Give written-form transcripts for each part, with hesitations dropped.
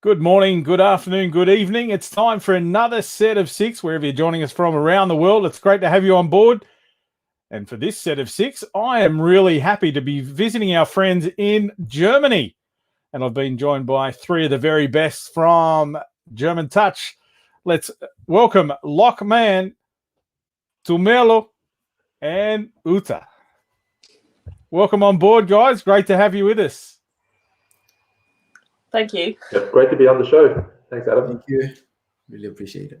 Good morning, good afternoon, good evening. It's time for another set of six, wherever you're joining us from around the world. It's great to have you on board. And for this set of six, I am really happy to be visiting our friends in Germany. And I've been joined by three of the very best from German Touch. Let's welcome Lockman, Tumelo, and Uta. Welcome on board, guys. Great to have you with us. Thank you. Yep, great to be on the show. Thanks, Adam. Thank you. Really appreciate it.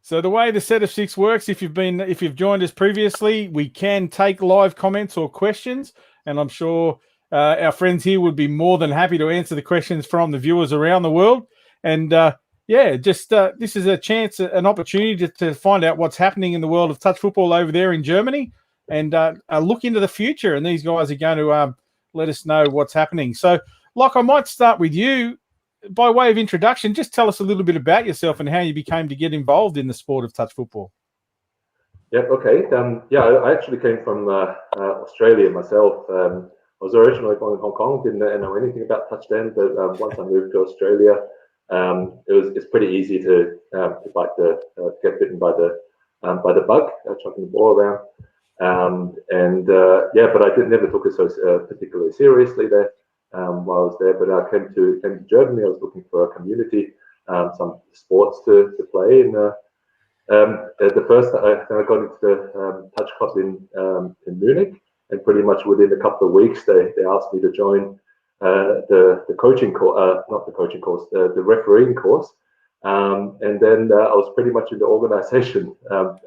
So the way the set of six works, if you've joined us previously, we can take live comments or questions, and I'm sure our friends here would be more than happy to answer the questions from the viewers around the world. And this is a chance, an opportunity to find out what's happening in the world of touch football over there in Germany, and look into the future. And these guys are going to let us know what's happening. So, Locke, I might start with you. By way of introduction, just tell us a little bit about yourself and how you became to get involved in the sport of touch football. Yeah, okay. I actually came from Australia myself. I was originally born in Hong Kong, didn't know anything about touch then, but once I moved to Australia, it's pretty easy to get bitten by the bug, chucking the ball around. But I never took it so particularly seriously there. While I was there, but I came to Germany. I was looking for a community, some sports to play. And at the first, I got into the touch club in Munich, and pretty much within a couple of weeks, they asked me to join the coaching course, not the coaching course, the refereeing course. And then I was pretty much in the organization from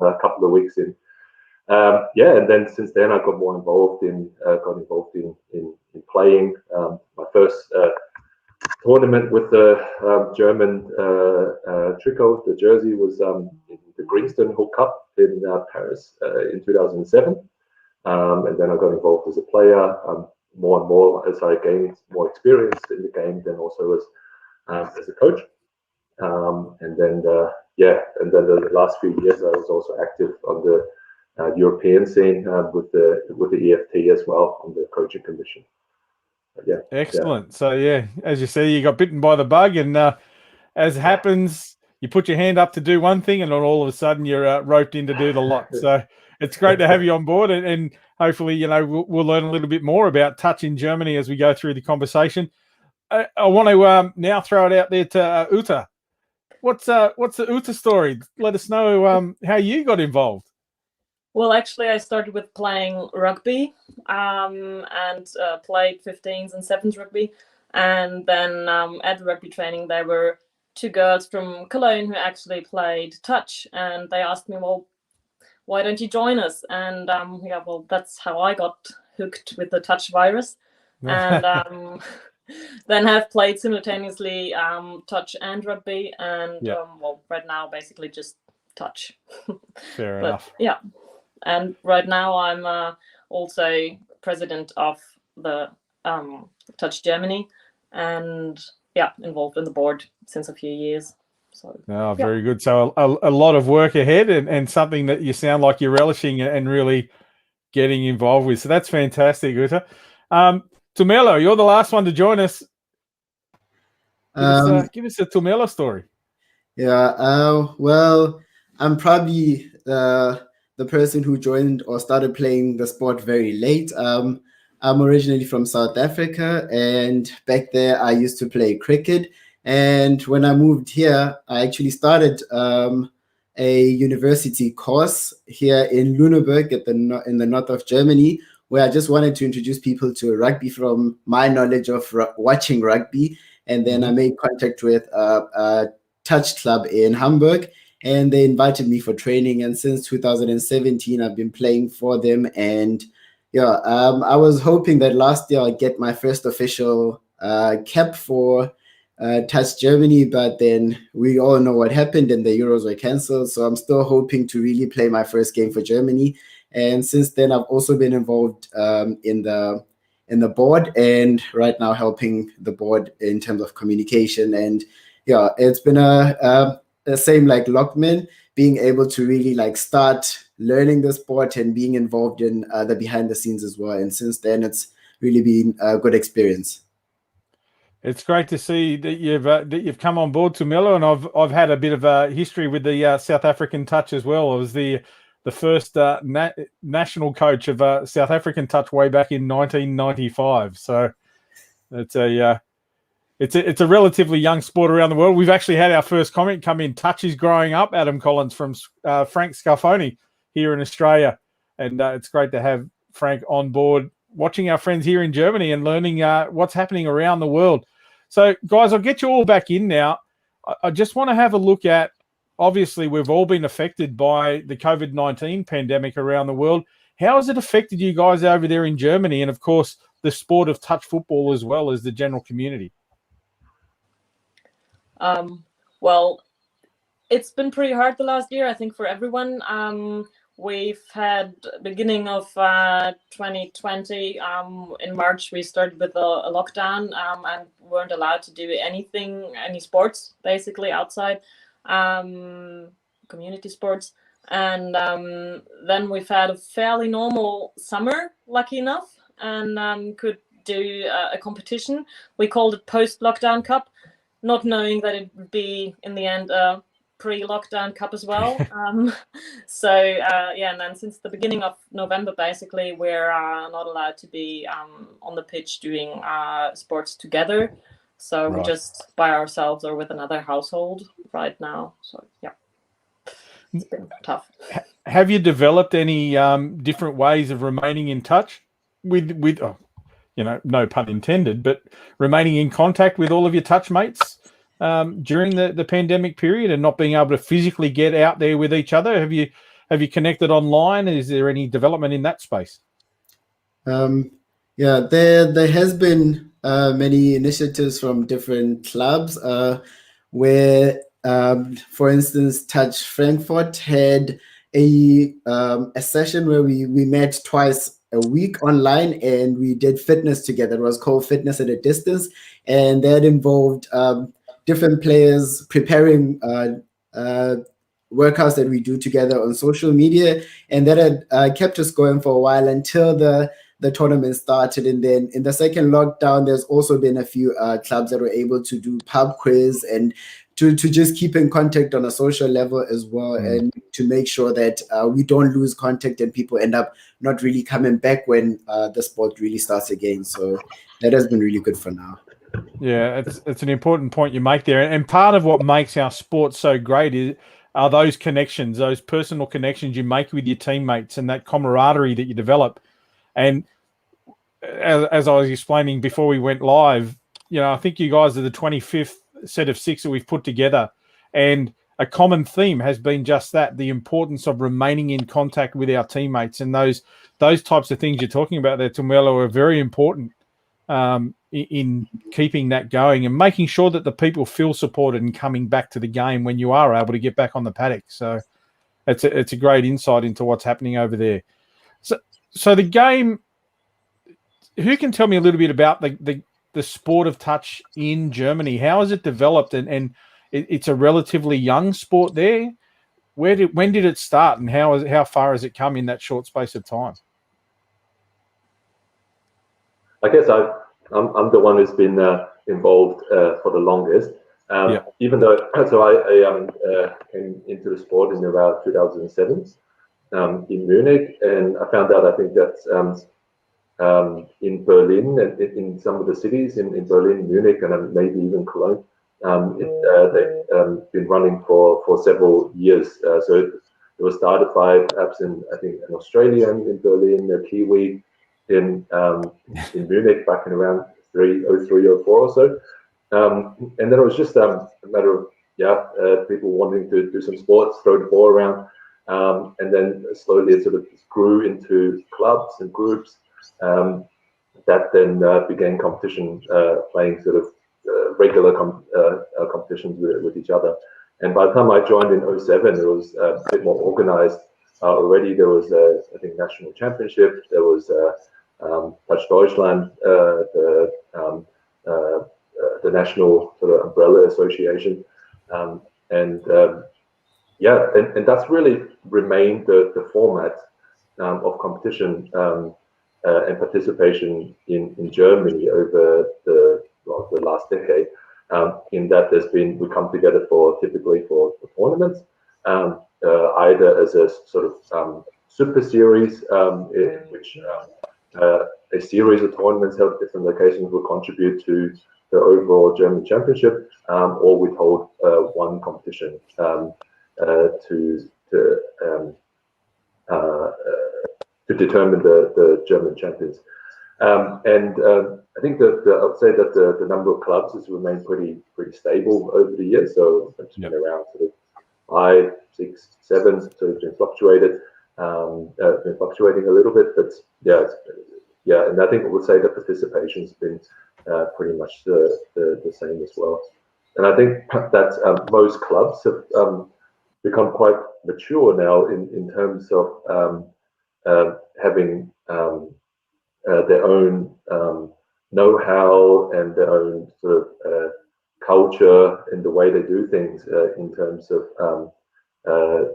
a couple of weeks in. And then since then I got more involved in playing. My first tournament with the German tricot, the jersey, was in the Greenstone Hook Cup in Paris in 2007. And then I got involved as a player more and more as I gained more experience in the game, then also as a coach. And then the last few years I was also active on the European scene with the EFT as well on the coaching commission. Excellent. Yeah. So as you say, you got bitten by the bug, and as happens, you put your hand up to do one thing, and then all of a sudden you're roped in to do the lot. So it's great to have you on board, and hopefully we'll learn a little bit more about touch in Germany as we go through the conversation. I want to now throw it out there to Uta. What's the Uta story? Let us know how you got involved. Well, actually, I started with playing rugby and played 15s and 7s rugby. And then at the rugby training, there were two girls from Cologne who actually played touch. And they asked me, well, why don't you join us? And that's how I got hooked with the touch virus. And then have played simultaneously touch and rugby. And right now, basically just touch. Fair enough. Yeah. And right now I'm also president of the Touch Germany, and involved in the board since a few years. So very good. So a lot of work ahead, and something that you sound like you're relishing and really getting involved with. So that's fantastic, Uta. Tumelo, you're the last one to join us. Give us a Tumelo story. Well, I'm probably the person who joined or started playing the sport very late. I'm originally from South Africa, and back there I used to play cricket. And when I moved here, I actually started a university course here in Lüneburg in the north of Germany, where I just wanted to introduce people to rugby from my knowledge of watching rugby. And then I made contact with a touch club in Hamburg, and they invited me for training. And since 2017, I've been playing for them. And I was hoping that last year I'd get my first official cap for Touch Germany, but then we all know what happened and the Euros were cancelled. So I'm still hoping to really play my first game for Germany. And since then, I've also been involved in the board, and right now helping the board in terms of communication. And it's been the same like Lockman, being able to really start learning the sport and being involved in the behind the scenes as well. And since then, it's really been a good experience. It's great to see that you've come on board, Tumelo, and I've had a bit of a history with the South African touch as well. I was the first national coach of South African touch way back in 1995. So it's a relatively young sport around the world. We've actually had our first comment come in. Touch is growing up, Adam Collins, from Frank Scarfoni here in Australia, and it's great to have Frank on board, watching our friends here in Germany and learning what's happening around the world. So, guys, I'll get you all back in now. I just want to have a look at, obviously, we've all been affected by the COVID-19 pandemic around the world. How has it affected you guys over there in Germany? And, of course, the sport of touch football as well as the general community? Well, it's been pretty hard the last year, I think, for everyone. We've had beginning of 2020 in March. We started with a lockdown and weren't allowed to do any sports basically outside, community sports. And then we've had a fairly normal summer, lucky enough, and could do a competition. We called it Post-Lockdown Cup, not knowing that it would be in the end a pre-lockdown cup as well. And then since the beginning of November, basically, we're not allowed to be on the pitch doing sports together. So Right. we're just by ourselves or with another household right now. So yeah, it's been tough. Have you developed any different ways of remaining in touch with no pun intended, but remaining in contact with all of your touch mates during the pandemic period and not being able to physically get out there with each other? Have you connected online? Is there any development in that space? There has been many initiatives from different clubs where, for instance, Touch Frankfurt had a session where we met twice a week online and we did fitness together. It was called Fitness at a Distance, and that involved different players preparing workouts that we do together on social media, and that had kept us going for a while until the tournament started. And then in the second lockdown, there's also been a few clubs that were able to do pub quiz and to just keep in contact on a social level as well, and to make sure that we don't lose contact and people end up not really coming back when the sport really starts again. So that has been really good for now. Yeah, it's an important point you make there. And part of what makes our sport so great are those connections, those personal connections you make with your teammates and that camaraderie that you develop. And as I was explaining before we went live, I think you guys are the 25th set of 6 that we've put together. And a common theme has been just that, the importance of remaining in contact with our teammates. And those types of things you're talking about there, Tumelo, are very important in keeping that going and making sure that the people feel supported and coming back to the game when you are able to get back on the paddock. So it's a great insight into what's happening over there. So the game, who can tell me a little bit about the sport of touch in Germany? How has it developed? And it's a relatively young sport there. When did it start, and how far has it come in that short space of time? I guess I'm the one who's been involved for the longest. Even though, I came into the sport in around 2007 in Munich, and I found out, I think that in Berlin and in some of the cities in Berlin, Munich, and maybe even Cologne, they've been running for several years. So it was started by perhaps an Australian in Berlin, a Kiwi in Munich back in around 03 or 04 or so. And then it was just a matter of people wanting to do some sports, throw the ball around, and then slowly it sort of grew into clubs and groups that then began competition, playing sort of regular competitions with each other. And by the time I joined in 07, it was a bit more organized already. There was I think national championship. There was Touch Deutschland, the national sort of umbrella association, and that's really remained the format of competition and participation in Germany over the of the last decade. In that we come together typically for tournaments, either as a sort of super series, in which a series of tournaments held at different locations will contribute to the overall German championship, or we hold one competition to determine the German champions. I think that I would say that the number of clubs has remained pretty stable over the years. So it's been around sort of 5, 6, 7. So it's been fluctuating a little bit, but yeah. And I think I would say that participation's been pretty much the same as well. And I think that most clubs have become quite mature now in terms of having their own know-how and their own sort of culture in the way they do things in terms of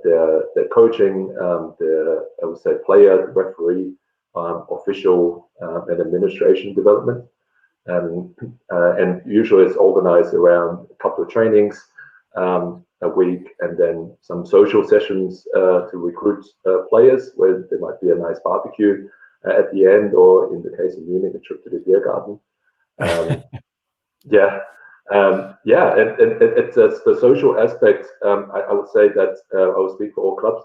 their coaching, their, I would say, player, referee, official, and administration development. And usually it's organized around a couple of trainings a week, and then some social sessions to recruit players, where there might be a nice barbecue at the end, or in the case of Munich, a trip to the beer garden. And it's the social aspect. I would say that I will speak for all clubs,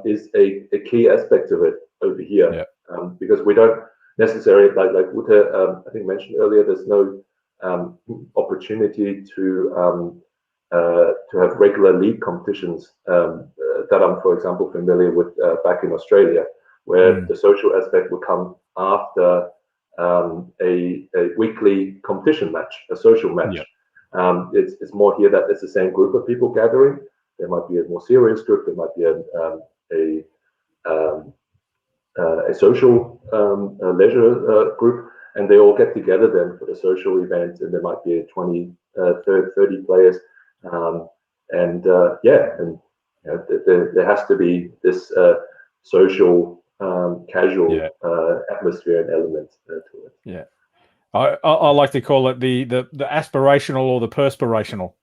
is a key aspect of it over here, because we don't necessarily, like Ute I think mentioned earlier, there's no opportunity to have regular league competitions that I'm, for example, familiar with back in Australia, where the social aspect will come after a weekly competition match, a social match. It's more here that it's the same group of people gathering. There might be a more serious group. There might be a social leisure group, and they all get together then for the social event, and there might be 20, 30 players. There has to be this social, casual atmosphere and element to it. Yeah, I like to call it the aspirational or the perspirational.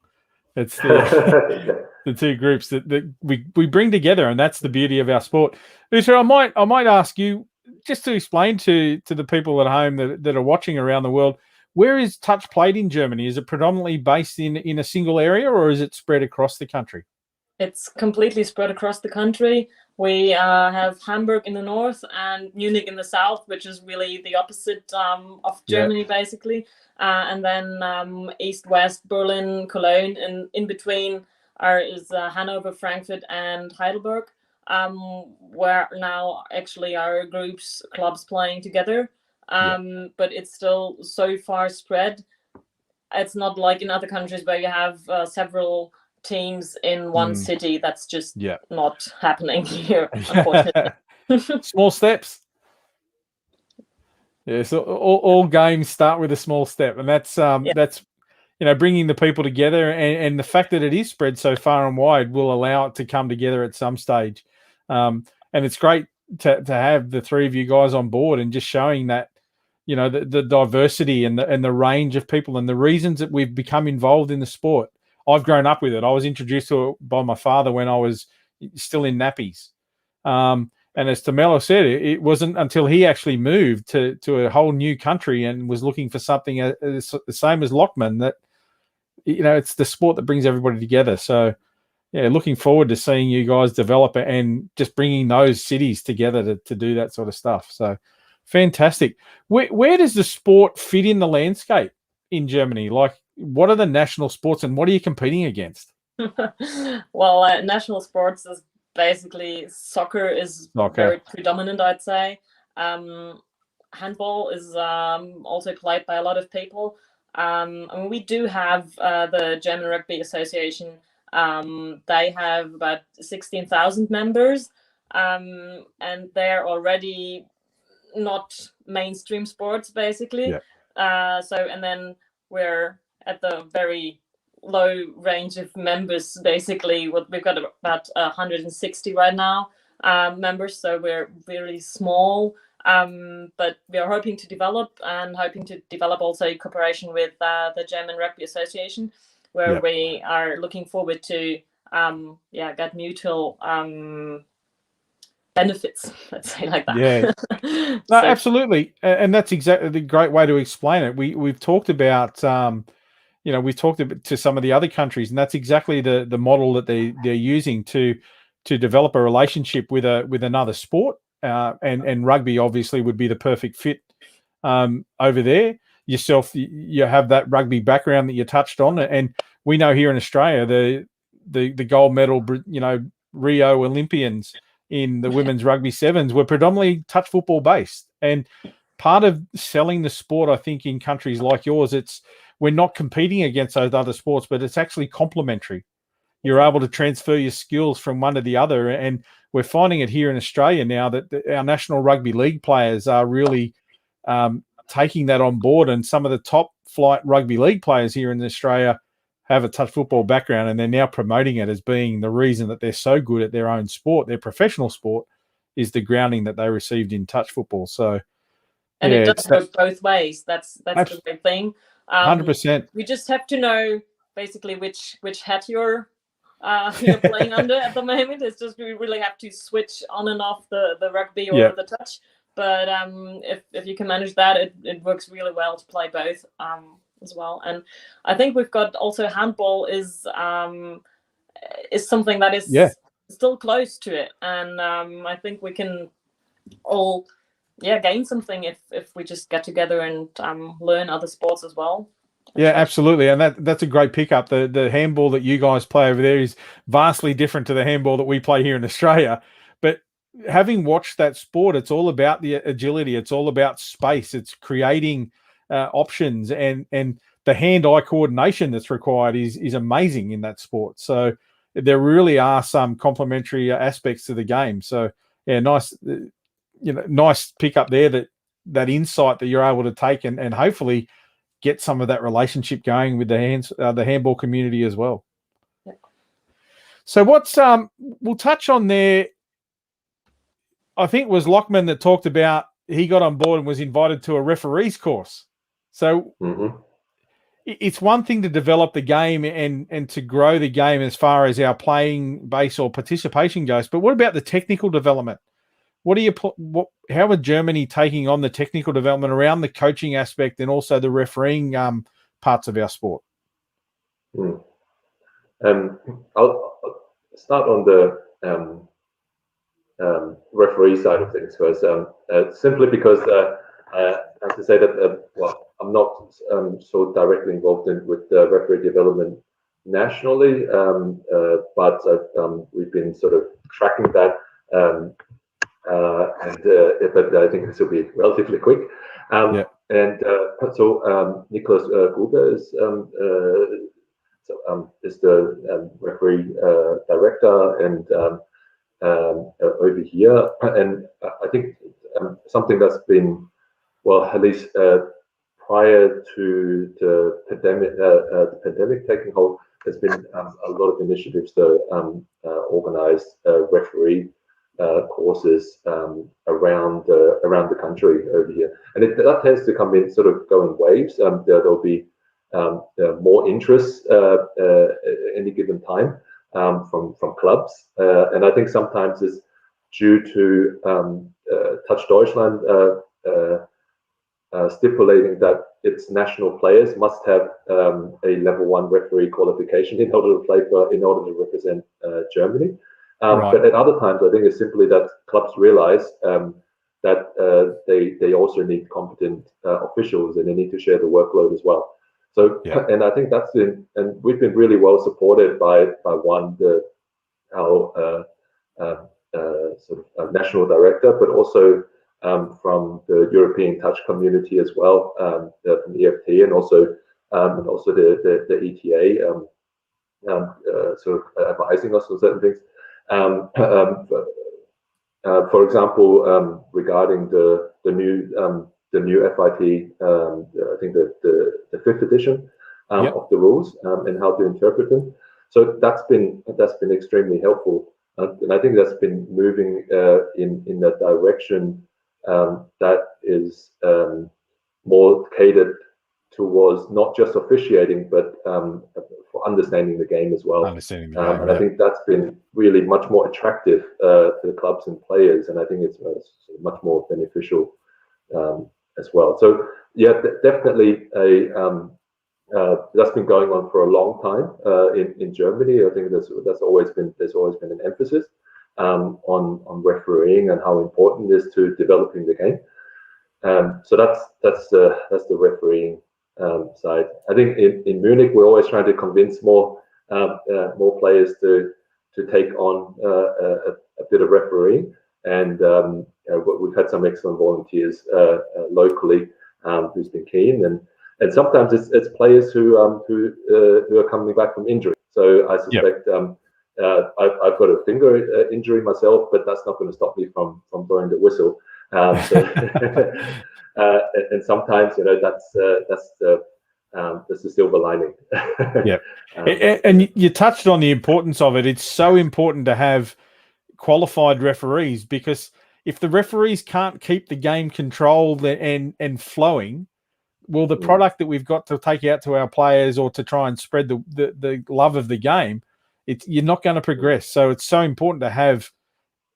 It's the the two groups that we bring together, and that's the beauty of our sport. Ute, I might ask you just to explain to the people at home that are watching around the world, where is touch played in Germany? Is it predominantly based in a single area, or is it spread across the country? It's completely spread across the country. We have Hamburg in the north and Munich in the south, which is really the opposite of Germany, basically. And then east, west, Berlin, Cologne, and in between is Hanover, Frankfurt, and Heidelberg, where now actually our clubs playing together. But it's still so far spread. It's not like in other countries where you have several teams in one city. That's just not happening here, unfortunately. Small steps. Yeah, so all games start with a small step, and that's bringing the people together, and the fact that it is spread so far and wide will allow it to come together at some stage. And it's great to have the three of you guys on board and just showing that, the diversity and the range of people and the reasons that we've become involved in the sport. I've grown up with it. I was introduced to it by my father when I was still in nappies. And as Tomelo said, it wasn't until he actually moved to a whole new country and was looking for something the same as Lockman that, it's the sport that brings everybody together. So, looking forward to seeing you guys develop it and just bringing those cities together to do that sort of stuff. So, fantastic. Where does the sport fit in the landscape in Germany? Like, what are the national sports and what are you competing against? Well, national sports is basically soccer is very predominant, I'd say. Handball is also played by a lot of people. We do have the German Rugby Association. They have about 16,000 members, and they're already not mainstream sports, basically. And then we're at the very low range of members, basically. We've got about 160 right now members, so we're really small. But we are hoping to develop also cooperation with the German Rugby Association, where we are looking forward to get mutual benefits, let's say like that. Yeah, no, absolutely, and that's exactly the great way to explain it. We've talked about we've talked to some of the other countries, and that's exactly the model that they're using to develop a relationship with another sport, and rugby obviously would be the perfect fit over there. Yourself, you have that rugby background that you touched on, and we know here in Australia the gold medal, Rio Olympians in the women's rugby sevens were predominantly touch football based. And part of selling the sport, I think, in countries like yours, we're not competing against those other sports, but it's actually complementary. You're able to transfer your skills from one to the other. And we're finding it here in Australia now that our National Rugby League players are really taking that on board. And some of the top flight rugby league players here in Australia have a touch football background, and they're now promoting it as being the reason that they're so good at their own sport. Their professional sport is the grounding that they received in touch football. So, and it does go both ways. That's the great thing. 100%. We just have to know basically which hat you're playing under at the moment. It's just we really have to switch on and off the rugby or the touch. But if you can manage that, it works really well to play both as well. And I think we've got also handball is something that is still close to it, and I think we can all gain something if we just get together and learn other sports as well. Yeah, absolutely. And that's a great pickup. The handball that you guys play over there is vastly different to the handball that we play here in Australia. But having watched that sport, it's all about the agility. It's all about space. It's creating options, and the hand-eye coordination that's required is amazing in that sport. So there really are some complementary aspects to the game. So nice pickup there, that insight that you're able to take and hopefully get some of that relationship going with the handball community as well. Yeah. So what's we'll touch on there. I think it was Lockman that talked about he got on board and was invited to a referee's course. So it's one thing to develop the game and to grow the game as far as our playing base or participation goes. But what about the technical development? How are Germany taking on the technical development around the coaching aspect and also the refereeing parts of our sport? I'll start on the referee side of things first, simply because I have to say that I'm not so directly involved with referee development nationally, but we've been sort of tracking that, but I think this will be relatively quick. And so Niklas Gruber is the referee director and over here, and I think something that's been, well, at least prior to the pandemic taking hold, there's been a lot of initiatives to organize referee courses around the country over here, and that tends to come in sort of go in waves. There'll be more interest at any given time from clubs, and I think sometimes it's due to Touch Deutschland stipulating that its national players must have a level 1 referee qualification in order to represent Germany. But at other times, I think it's simply that clubs realize that they also need competent officials, and they need to share the workload as well. So, and I think and we've been really well supported by our sort of national director, but also from the European touch community as well, from EFT, and also the ETA, sort of advising us on certain things. For example, regarding the new FIT, I think the 5th edition of the rules and how to interpret them. So that's been extremely helpful, and I think that's been moving in that direction that is more catered towards not just officiating, but for understanding the game as well. Understanding the game, and I think that's been really much more attractive to the clubs and players, and I think it's much more beneficial as well. So yeah, definitely that's been going on for a long time in Germany. I think there's always been an emphasis on refereeing and how important it is to developing the game. So that's the refereeing side. I think in Munich we're always trying to convince more players to take on a bit of refereeing, and we've had some excellent volunteers locally who's been keen, and sometimes it's players who are coming back from injury. So I suspect I've got a finger injury myself, but that's not going to stop me from blowing the whistle. And sometimes that's the silver lining. Yeah, and you touched on the importance of it. It's so important to have qualified referees, because if the referees can't keep the game controlled and flowing, well, the product that we've got to take out to our players or to try and spread the love of the game, you're not going to progress. So it's so important to have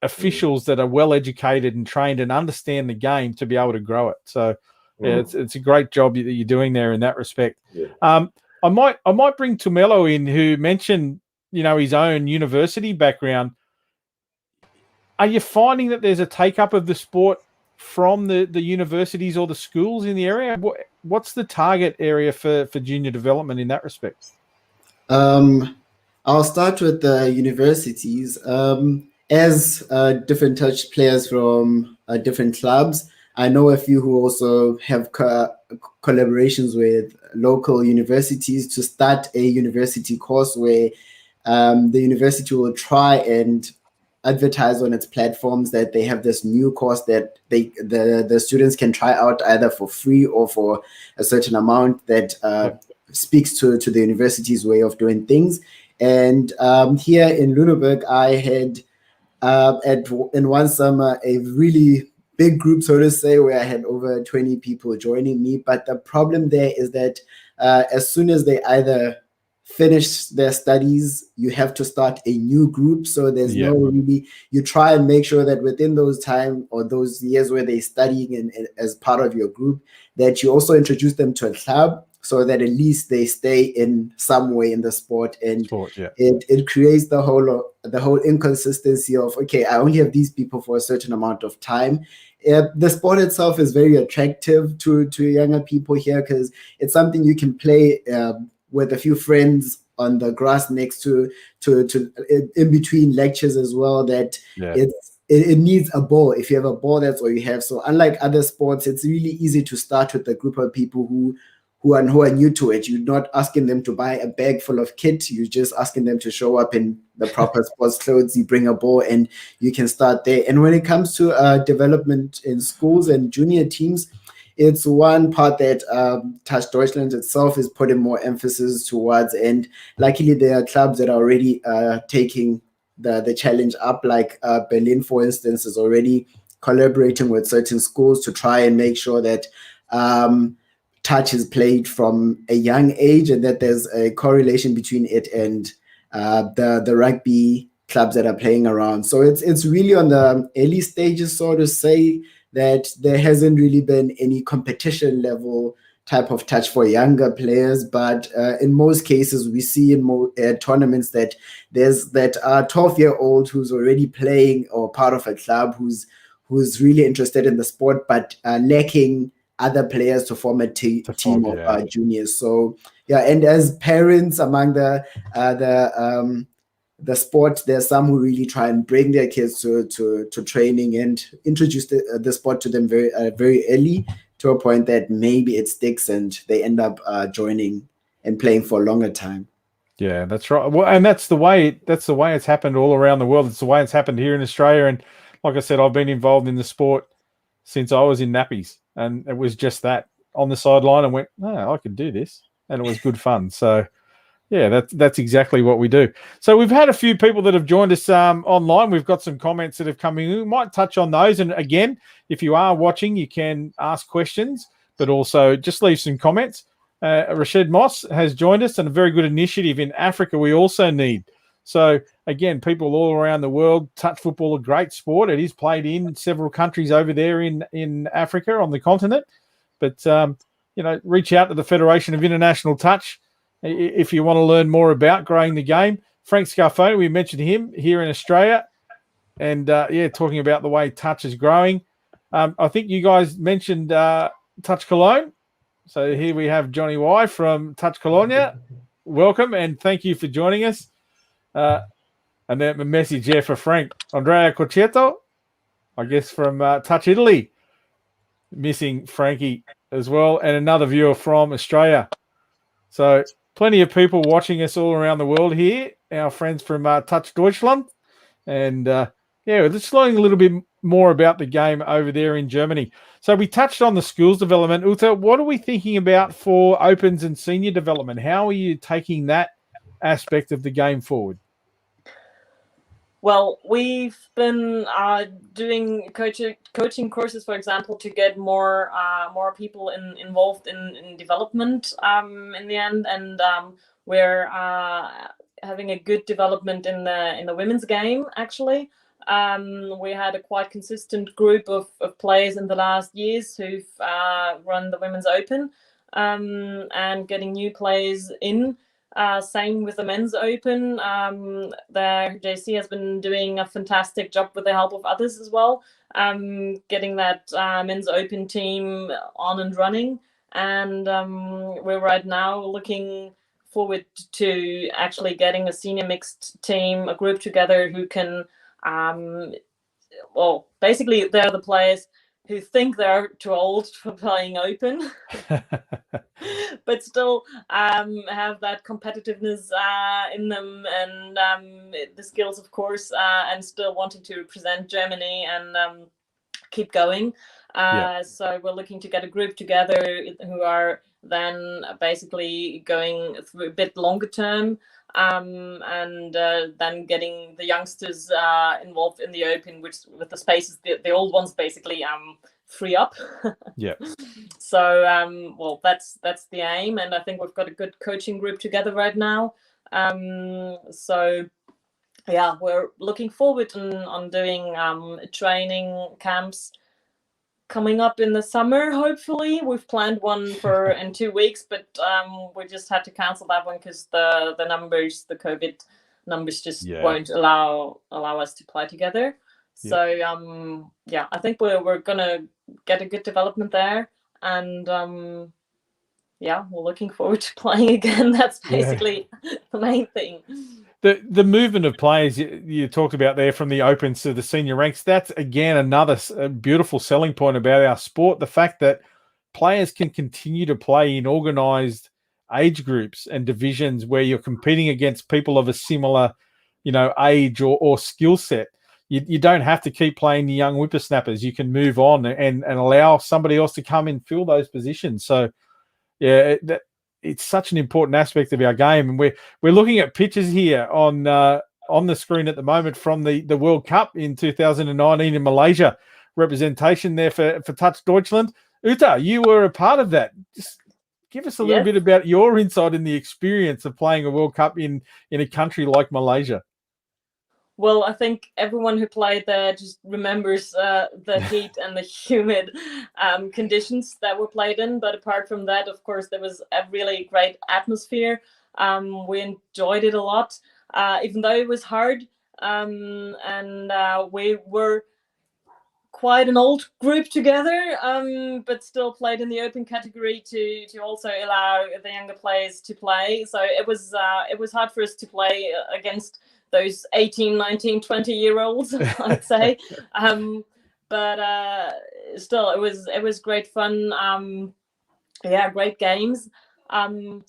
officials that are well educated and trained and understand the game to be able to grow it. So yeah, it's a great job that you're doing there in that respect. Yeah. I might bring Tumelo in, who mentioned his own university background. Are you finding that there's a take up of the sport from the universities or the schools in the area? What's the target area for junior development in that respect? I'll start with the universities. As different touch players from different clubs, I know a few who also have collaborations with local universities to start a university course where the university will try and advertise on its platforms that they have this new course that the students can try out either for free or for a certain amount that speaks to the university's way of doing things. And here in Lüneburg, I had in one summer a really big group, so to say, where I had over 20 people joining me. But the problem there is that as soon as they either finish their studies, you have to start a new group. So there's no really, you try and make sure that within those time or those years where they're studying and as part of your group, that you also introduce them to a club so that at least they stay in some way in the sport. And it creates the whole inconsistency of, okay, I only have these people for a certain amount of time. The sport itself is very attractive to younger people here because it's something you can play with a few friends on the grass next to in between lectures as well. That it needs a ball. If you have a ball, that's all you have. So unlike other sports, it's really easy to start with a group of people who are new to it. You're not asking them to buy a bag full of kit. You're just asking them to show up in the proper sports clothes. You bring a ball and you can start there. And when it comes to development in schools and junior teams, it's one part that Touch Deutschland itself is putting more emphasis towards. And luckily, there are clubs that are already taking the challenge up, like Berlin, for instance, is already collaborating with certain schools to try and make sure that touch is played from a young age and that there's a correlation between it and the rugby clubs that are playing around. So it's really on the early stages, so to say, that there hasn't really been any competition level type of touch for younger players. But in most cases, we see in tournaments that there's that 12-year-old who's already playing or part of a club who's really interested in the sport, but lacking other players to form a team of juniors. So and as parents among the sport, there's some who really try and bring their kids to training and introduce the sport to them very early, to a point that maybe it sticks and they end up joining and playing for a longer time. Yeah, that's right. Well, and that's the way it's happened all around the world. It's the way it's happened here in Australia. And like I said, I've been involved in the sport since I was in nappies, and it was just that on the sideline and went, I could do this, and it was good fun. So Yeah, that's exactly what we do. So we've had a few people that have joined us online. We've got some comments that have come in. We might touch on those. And again, if you are watching, you can ask questions, but also just leave some comments. Rashid Moss has joined us, and a very good initiative in Africa we also need. So again, people all around the world, touch football, a great sport. It is played in several countries over there in Africa on the continent. But, reach out to the Federation of International Touch if you want to learn more about growing the game. Frank Scarfoni, we mentioned him here in Australia, and talking about the way touch is growing. I think you guys mentioned Touch Cologne. So here we have Johnny Y from Touch Cologne. Welcome, and thank you for joining us. And then a message here for Frank. Andrea Cocchetto, I guess from Touch Italy. Missing Frankie as well, and another viewer from Australia. So plenty of people watching us all around the world here, our friends from Touch Deutschland. And we're just learning a little bit more about the game over there in Germany. So we touched on the schools development. Uta, what are we thinking about for opens and senior development? How are you taking that aspect of the game forward? Well, we've been doing coaching courses, for example, to get more people involved in development in the end, and we're having a good development in the women's game. Actually, we had a quite consistent group of players in the last years who've run the Women's Open, and getting new players in. Same with the Men's Open. The JC has been doing a fantastic job with the help of others as well, getting that Men's Open team on and running. And we're right now looking forward to actually getting a senior mixed team, a group together who can, basically they're the players who think they're too old for playing Open, but still have that competitiveness in them, and the skills, of course, and still wanting to represent Germany and keep going. So we're looking to get a group together who are then basically going through a bit longer term, and then getting the youngsters involved in the Open, which with the spaces the old ones basically free up. Yeah. So that's the aim, and I think we've got a good coaching group together right now. So yeah, we're looking forward on doing training camps coming up in the summer. Hopefully, we've planned one for in 2 weeks, but we just had to cancel that one because the numbers, the COVID numbers, just won't allow us to play together. So I think we're gonna get a good development there, and we're looking forward to playing again. That's basically the main thing. The movement of players you talked about there from the Opens to the senior ranks, that's again another beautiful selling point about our sport. The fact that players can continue to play in organised age groups and divisions where you're competing against people of a similar, age or skill set. You don't have to keep playing the young whippersnappers. You can move on and allow somebody else to come and fill those positions. So, it's such an important aspect of our game, and we're looking at pictures here on the screen at the moment from the World Cup in 2019 in Malaysia. Representation there for Touch Deutschland. Uta, you were a part of that. Just give us a little bit about your insight in the experience of playing a World Cup in a country like Malaysia. Well, I think everyone who played there just remembers the heat and the humid conditions that were played in. But apart from that, of course, there was a really great atmosphere. We enjoyed it a lot, even though it was hard. And we were quite an old group together, but still played in the open category to also allow the younger players to play. So it was hard for us to play against those 18, 19, 20-year-olds, I'd say. But still, it was great fun. Great games. And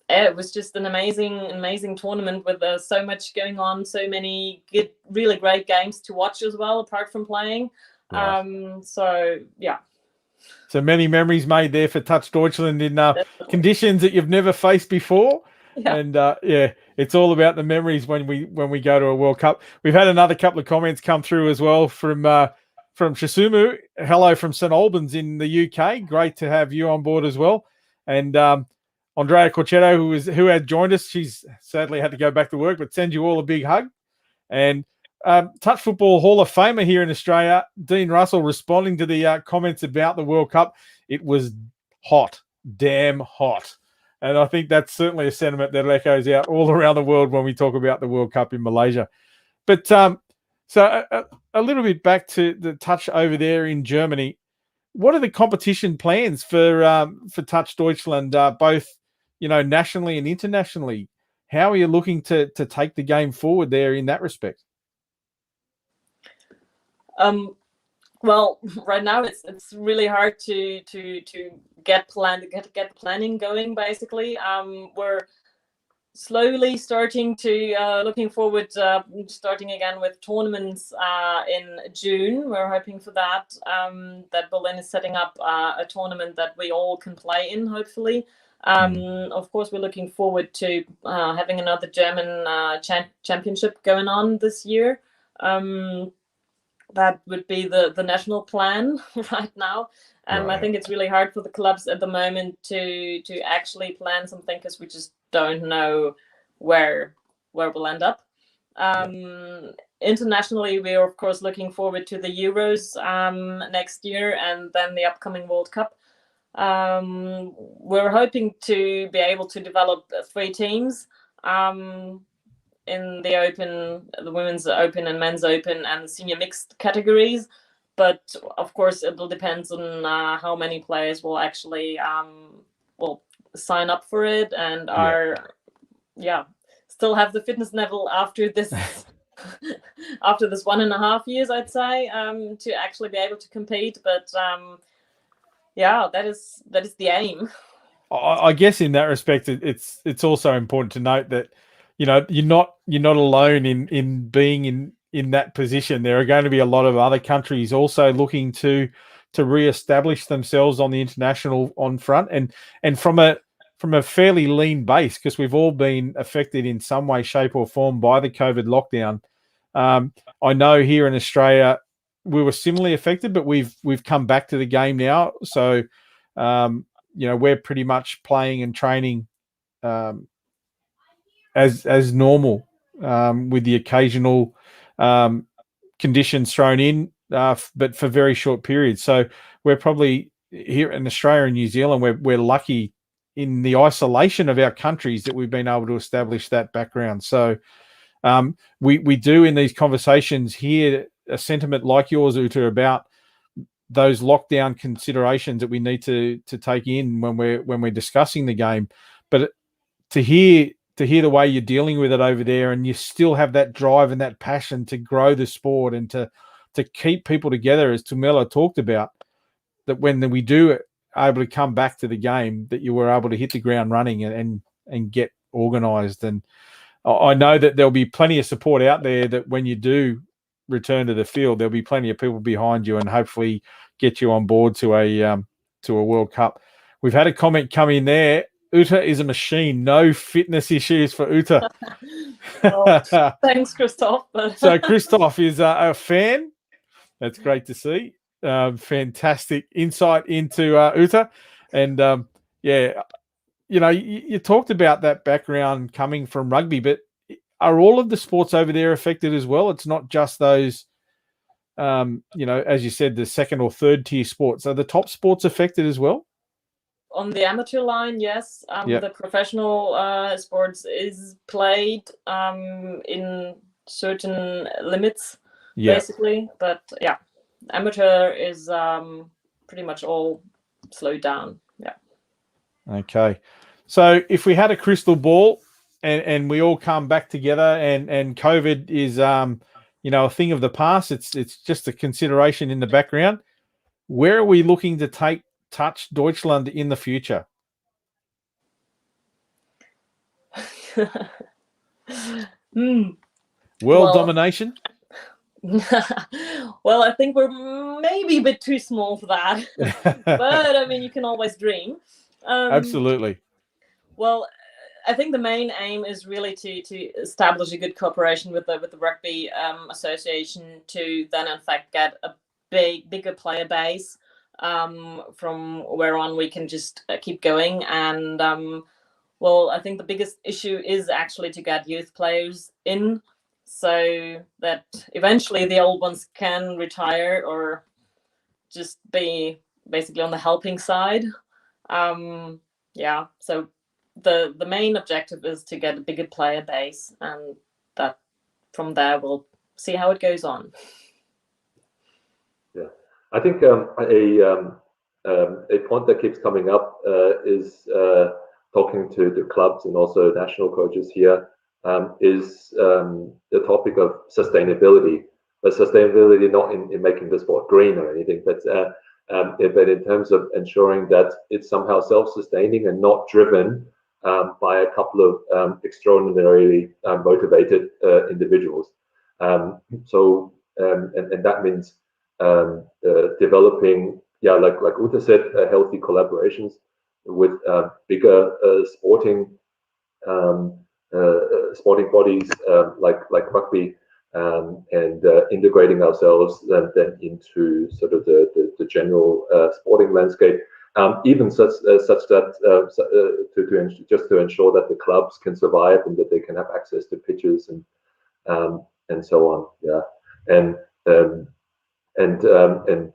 it was just an amazing tournament with so much going on, so many good, really great games to watch as well, apart from playing. Right. So, yeah. So many memories made there for Touch Deutschland in conditions that you've never faced before. Yeah. And it's all about the memories when we go to a World Cup. We've had another couple of comments come through as well from Shisumu. Hello from St Albans in the UK. Great to have you on board as well. And Andrea Corchetto, who had joined us, she's sadly had to go back to work, but send you all a big hug. And Touch Football Hall of Famer here in Australia, Dean Russell, responding to the comments about the World Cup. It was hot, damn hot. And I think that's certainly a sentiment that echoes out all around the world when we talk about the World Cup in Malaysia. But so a little bit back to the Touch over there in Germany. What are the competition plans for Touch Deutschland, both nationally and internationally? How are you looking to take the game forward there in that respect? Well, right now it's really hard to get planning going. Basically, we're slowly starting to looking forward starting again with tournaments in June. We're hoping for that. That Berlin is setting up a tournament that we all can play in, hopefully. Of course, we're looking forward to having another German championship going on this year. That would be the national plan right now. Right. I think it's really hard for the clubs at the moment to actually plan something because we just don't know where we'll end up. Internationally, we are of course looking forward to the Euros next year and then the upcoming World Cup. We're hoping to be able to develop 3 teams. In the Open, the Women's Open and Men's Open and the Senior Mixed categories. But of course, it will depend on how many players will actually will sign up for it and still have the fitness level after this after this 1.5 years, I'd say, to actually be able to compete. But that is the aim. I guess in that respect, it's also important to note that you're not alone in being in that position. There are going to be a lot of other countries also looking to reestablish themselves on the international front and from a fairly lean base, because we've all been affected in some way, shape, or form by the COVID lockdown. I know here in Australia we were similarly affected, but we've come back to the game now. So we're pretty much playing and training as normal, with the occasional conditions thrown in, but for very short periods. So we're probably here in Australia and New Zealand, we're lucky in the isolation of our countries that we've been able to establish that background. So we do in these conversations hear a sentiment like yours, Uta, about those lockdown considerations that we need to take in when we're discussing the game. But to hear the way you're dealing with it over there, and you still have that drive and that passion to grow the sport and to keep people together, as Tumelo talked about, that when we do able to come back to the game, that you were able to hit the ground running and get organised. And I know that there'll be plenty of support out there, that when you do return to the field, there'll be plenty of people behind you and hopefully get you on board to a World Cup. We've had a comment come in there. Uta is a machine. No fitness issues for Uta. Thanks, Christoph. So Christoph is a fan. That's great to see. Fantastic insight into Uta. And you talked about that background coming from rugby, but are all of the sports over there affected as well? It's not just those, as you said, the second or third tier sports. Are the top sports affected as well? On the amateur line, yes. The professional sports is played in certain limits, basically. But amateur is pretty much all slowed down. Yeah. Okay. So if we had a crystal ball and we all come back together and COVID is, a thing of the past, it's just a consideration in the background, where are we looking to take Touch Deutschland in the future? World domination? Well, I think we're maybe a bit too small for that, but I mean, you can always dream. Absolutely. Well, I think the main aim is really to establish a good cooperation with the rugby association to then in fact get a bigger player base from where on we can just keep going. And well, I think the biggest issue is actually to get youth players in, so that eventually the old ones can retire or just be basically on the helping side. Yeah, so the main objective is to get a bigger player base, and that from there we'll see how it goes on. Yeah, I think a point that keeps coming up is talking to the clubs and also national coaches here is the topic of sustainability. But sustainability not in making the sport green or anything, but in terms of ensuring that it's somehow self-sustaining and not driven by a couple of extraordinarily motivated individuals. So that means developing, like Uta said, healthy collaborations with bigger sporting bodies like rugby, and integrating ourselves then into sort of the general sporting landscape, even such that to ensure that the clubs can survive and that they can have access to pitches and so on. Yeah, and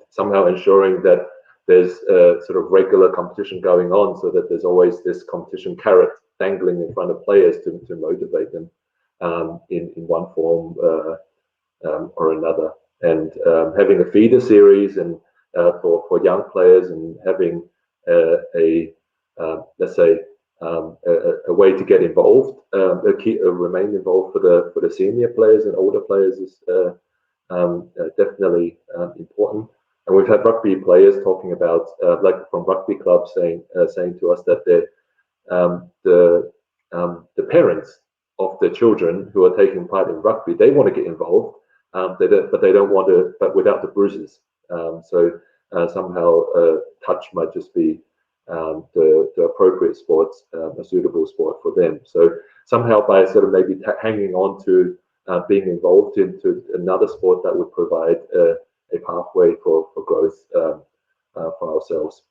somehow ensuring that there's sort of regular competition going on, so that there's always this competition carrot dangling in front of players to motivate them in one form or another. And having a feeder series and for young players, and having let's say a way to get involved, remain involved for the senior players and older players is definitely important. And we've had rugby players talking about, like from rugby clubs, saying to us that the parents of the children who are taking part in rugby, they want to get involved, but they don't want to, but without the bruises. So somehow touch might just be the appropriate sports, a suitable sport for them. So somehow by sort of maybe hanging on to being involved into another sport, that would provide a pathway for growth for ourselves.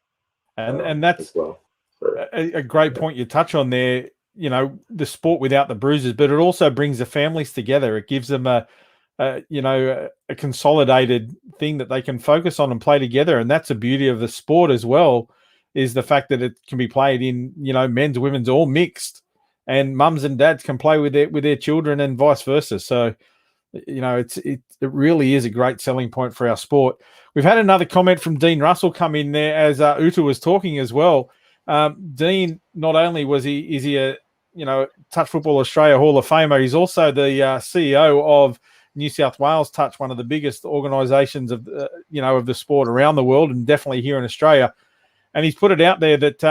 And that's as well. So, a great point you touch on there. You know, the sport without the bruises, but it also brings the families together. It gives them a consolidated thing that they can focus on and play together. And that's the beauty of the sport as well, is the fact that it can be played in, men's, women's, all mixed, and mums and dads can play with their children and vice versa. So, it really is a great selling point for our sport. We've had another comment from Dean Russell come in there as Uta was talking as well. Dean, not only is he a Touch Football Australia Hall of Famer, he's also the CEO of New South Wales Touch, one of the biggest organisations of the sport around the world, and definitely here in Australia. And he's put it out there that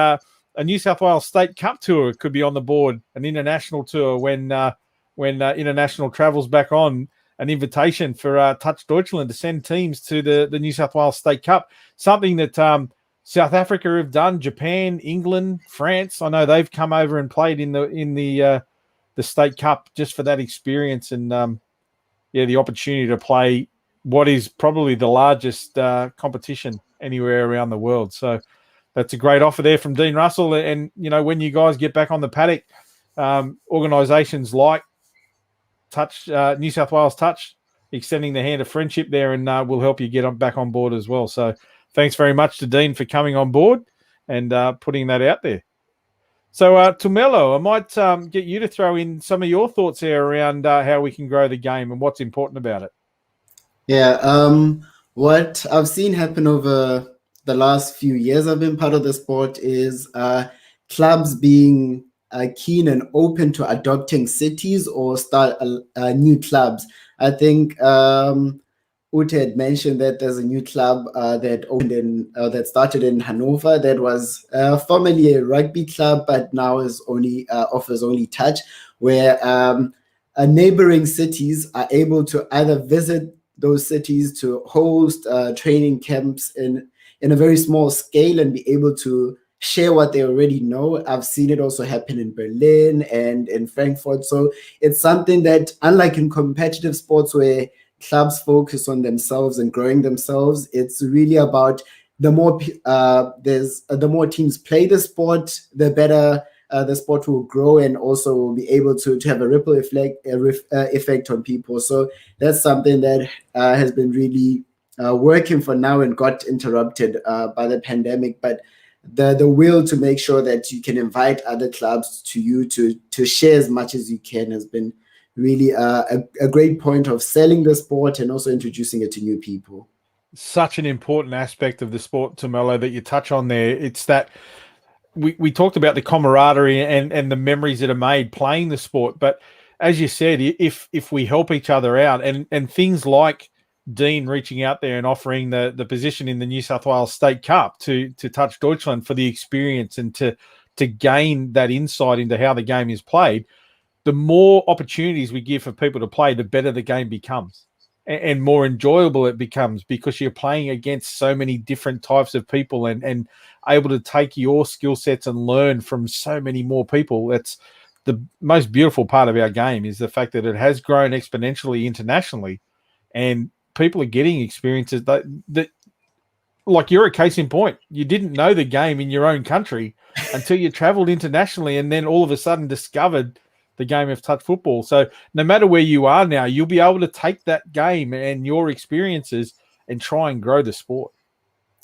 a New South Wales State Cup tour could be on the board, an international tour when international travels back on, an invitation for Touch Deutschland to send teams to the New South Wales State Cup, something that South Africa have done, Japan, England, France. I know they've come over and played in the State Cup just for that experience and the opportunity to play what is probably the largest competition anywhere around the world. So that's a great offer there from Dean Russell. And when you guys get back on the paddock, organisations like Touch, New South Wales Touch, extending the hand of friendship there, and will help you get back on board as well. So thanks very much to Dean for coming on board and putting that out there. So, Tumelo, I might get you to throw in some of your thoughts there around how we can grow the game and what's important about it. Yeah, what I've seen happen over the last few years I've been part of the sport is clubs being keen and open to adopting cities or start new clubs. I think Uta had mentioned that there's a new club that opened that started in Hanover that was formerly a rugby club, but now is only offers only touch, where neighboring cities are able to either visit those cities to host training camps in a very small scale and be able to share what they already know. I've seen it also happen in Berlin and in Frankfurt. So it's something that, unlike in competitive sports where clubs focus on themselves and growing themselves, it's really about the more teams play the sport, the better the sport will grow, and also will be able to have a ripple effect on people. So that's something that has been really working for now and got interrupted by the pandemic. But the will to make sure that you can invite other clubs to you to share as much as you can has been really a great point of selling the sport and also introducing it to new people. Such an important aspect of the sport, Tumelo, that you touch on there. It's that we talked about the camaraderie and the memories that are made playing the sport. But as you said, if we help each other out and things like Dean reaching out there and offering the position in the New South Wales State Cup to Touch Deutschland for the experience and to gain that insight into how the game is played, the more opportunities we give for people to play, the better the game becomes and more enjoyable it becomes, because you're playing against so many different types of people and able to take your skill sets and learn from so many more people. That's the most beautiful part of our game, is the fact that it has grown exponentially internationally, and people are getting experiences that like you're a case in point. You didn't know the game in your own country until you traveled internationally, and then all of a sudden discovered the game of touch football. So no matter where you are now, you'll be able to take that game and your experiences and try and grow the sport.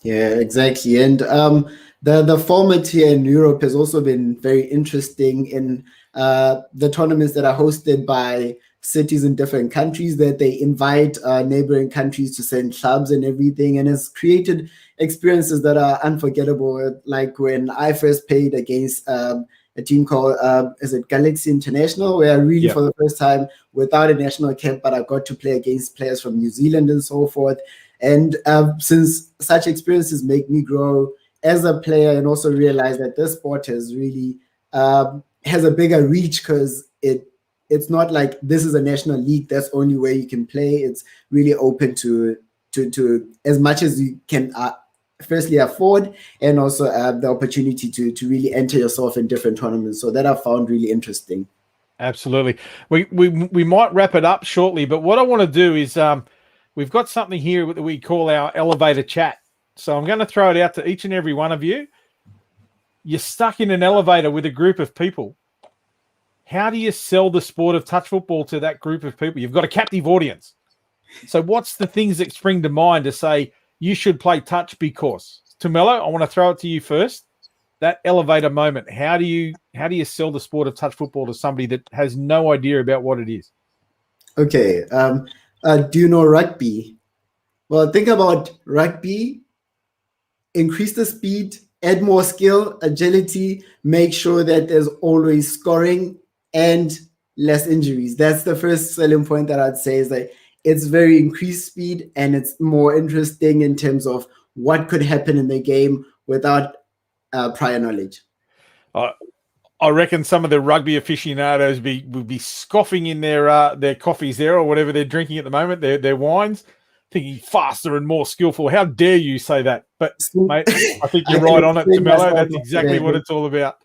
Yeah, exactly. And the format here in Europe has also been very interesting in the tournaments that are hosted by cities in different countries, that they invite neighboring countries to send clubs and everything, and has created experiences that are unforgettable. Like when I first played against a team called is it Galaxy International, where I really for the first time, without a national cap, but I got to play against players from New Zealand and so forth. And since such experiences make me grow as a player, and also realize that this sport has really has a bigger reach, because it's not like this is a national league, that's only where you can play. It's really open to as much as you can firstly afford, and also the opportunity to really enter yourself in different tournaments. So that I found really interesting. Absolutely. We might wrap it up shortly, but what I want to do is we've got something here that we call our elevator chat. So I'm going to throw it out to each and every one of you. You're stuck in an elevator with a group of people. How do you sell the sport of touch football to that group of people? You've got a captive audience. So what's the things that spring to mind to say you should play touch because? Tumelo, I want to throw it to you first. That elevator moment. How do you sell the sport of touch football to somebody that has no idea about what it is? Okay. Do you know rugby? Well, think about rugby. Increase the speed, add more skill, agility, make sure that there's always scoring and less injuries. That's the first selling point that I'd say, is that it's very increased speed and it's more interesting in terms of what could happen in the game without prior knowledge. I reckon some of the rugby aficionados would be scoffing in their coffees there, or whatever they're drinking at the moment, their wines, thinking faster and more skillful. How dare you say that? But mate, I think you're right on it, Tumelo. That's exactly what it's all about.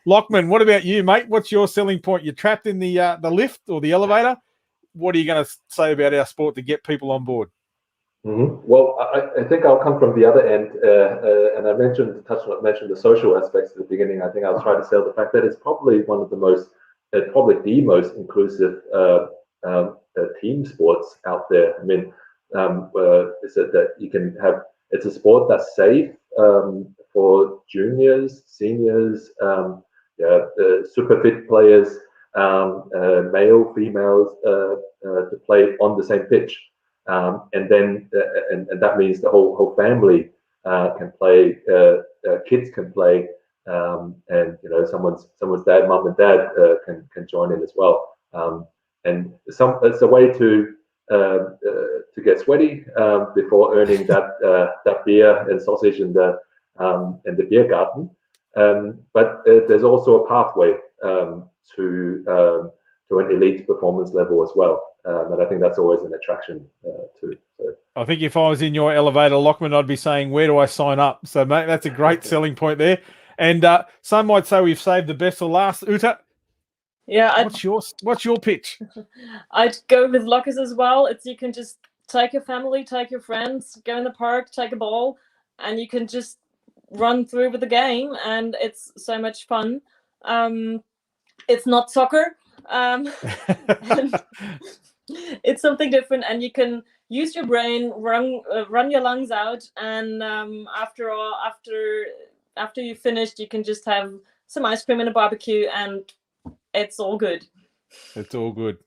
Lockman, what about you, mate? What's your selling point? You're trapped in the lift or the elevator. What are you going to say about our sport to get people on board? Mm-hmm. Well, I think I'll come from the other end, and I mentioned the social aspects at the beginning. I think I'll try to sell the fact that it's probably one of the most, probably the most inclusive team sports out there. I mean, is it that you can have? It's a sport that's safe for juniors, seniors, super fit players, male, females, to play on the same pitch. And then and that means the whole family can play, kids can play, and someone's dad, mum and dad can join in as well. And it's a way to get sweaty before earning that beer and sausage in the beer garden. But there's also a pathway to an elite performance level as well. And I think that's always an attraction too. So. I think if I was in your elevator, Lachlan, I'd be saying, where do I sign up? So, mate, that's a great selling point there. And some might say we've saved the best for last. Uta, Yeah, what's your pitch? I'd go with lockers as well. It's you can just take your family, take your friends, go in the park, take a ball, and you can just run through with the game, and it's so much fun. It's not soccer. And it's something different, and you can use your brain, run your lungs out, and after you finished, you can just have some ice cream and a barbecue, and it's all good. It's all good.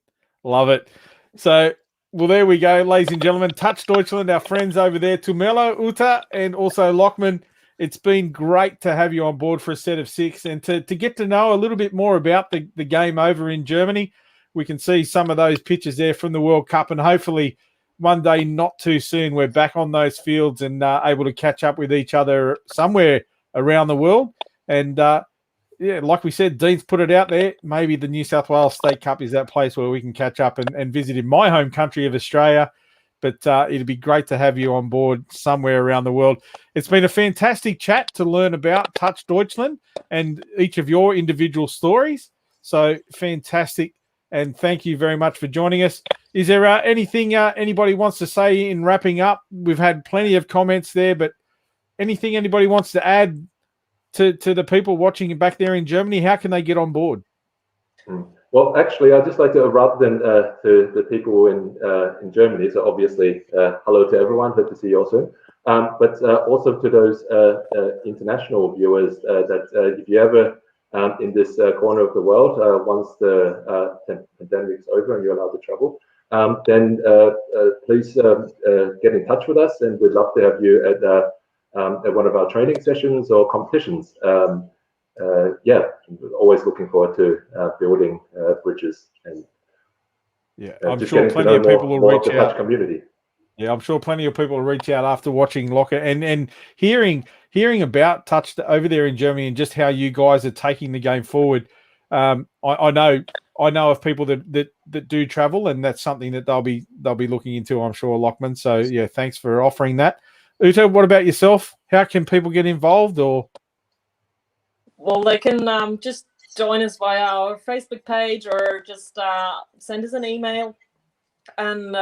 Love it. So, well, there we go, ladies and gentlemen. Touch Deutschland, our friends over there, Tumelo, Uta, and also Lachman. It's been great to have you on board for a set of 6 and to get to know a little bit more about the game over in Germany. We can see some of those pictures there from the World Cup, and hopefully one day not too soon we're back on those fields and able to catch up with each other somewhere around the world. And yeah, like we said, Dean's put it out there. Maybe the New South Wales State Cup is that place where we can catch up and visit in my home country of Australia. But it'd be great to have you on board somewhere around the world. It's been a fantastic chat to learn about Touch Deutschland and each of your individual stories. So fantastic. And thank you very much for joining us. Is there anything anybody wants to say in wrapping up? We've had plenty of comments there, but anything anybody wants to add to the people watching back there in Germany? How can they get on board? Well, actually, I'd just like to, rather than to the people in Germany, so obviously, hello to everyone, hope to see you all soon. But also to those international viewers, that if you ever in this corner of the world, once the pandemic's over and you're allowed to travel, then please get in touch with us, and we'd love to have you at one of our training sessions or competitions. Yeah, always looking forward to building bridges and I'm sure plenty of people will reach out. Community. Yeah, I'm sure plenty of people will reach out after watching Locker and hearing about Touch over there in Germany and just how you guys are taking the game forward. I know of people that do travel, and that's something that they'll be looking into, I'm sure, Lachman. So yeah, thanks for offering that. Uta, what about yourself? How can people get involved? Or well, they can just join us via our Facebook page, or just send us an email. And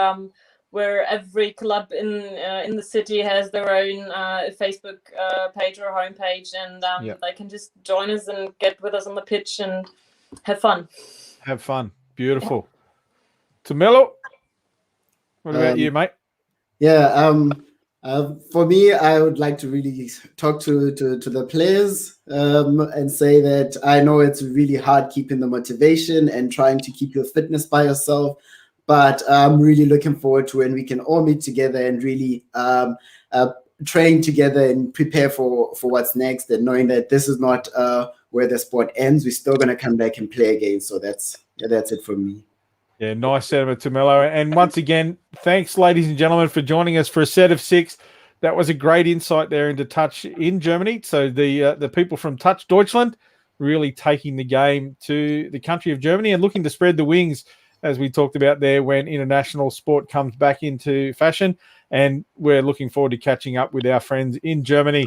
where every club in the city has their own Facebook page or homepage, and they can just join us and get with us on the pitch and have fun. Have fun. Beautiful. Tumelo, what about you, mate? Yeah, for me, I would like to really talk to the players and say that I know it's really hard keeping the motivation and trying to keep your fitness by yourself, but I'm really looking forward to when we can all meet together and really train together and prepare for what's next, and knowing that this is not where the sport ends. We're still going to come back and play again. So that's it for me. Yeah, nice sentiment, Tumelo. And once again, thanks, ladies and gentlemen, for joining us for a set of 6. That was a great insight there into Touch in Germany. So the people from Touch Deutschland really taking the game to the country of Germany and looking to spread the wings, as we talked about there, when international sport comes back into fashion. And we're looking forward to catching up with our friends in Germany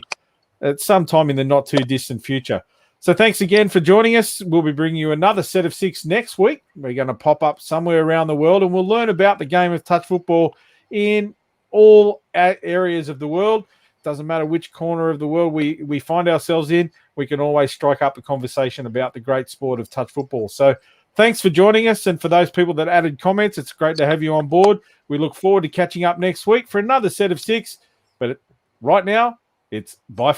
at some time in the not too distant future. So thanks again for joining us. We'll be bringing you another set of 6 next week. We're going to pop up somewhere around the world, and we'll learn about the game of touch football in all areas of the world. Doesn't matter which corner of the world we find ourselves in, we can always strike up a conversation about the great sport of touch football. So thanks for joining us, and for those people that added comments, it's great to have you on board. We look forward to catching up next week for another set of 6. But right now, it's bye for now.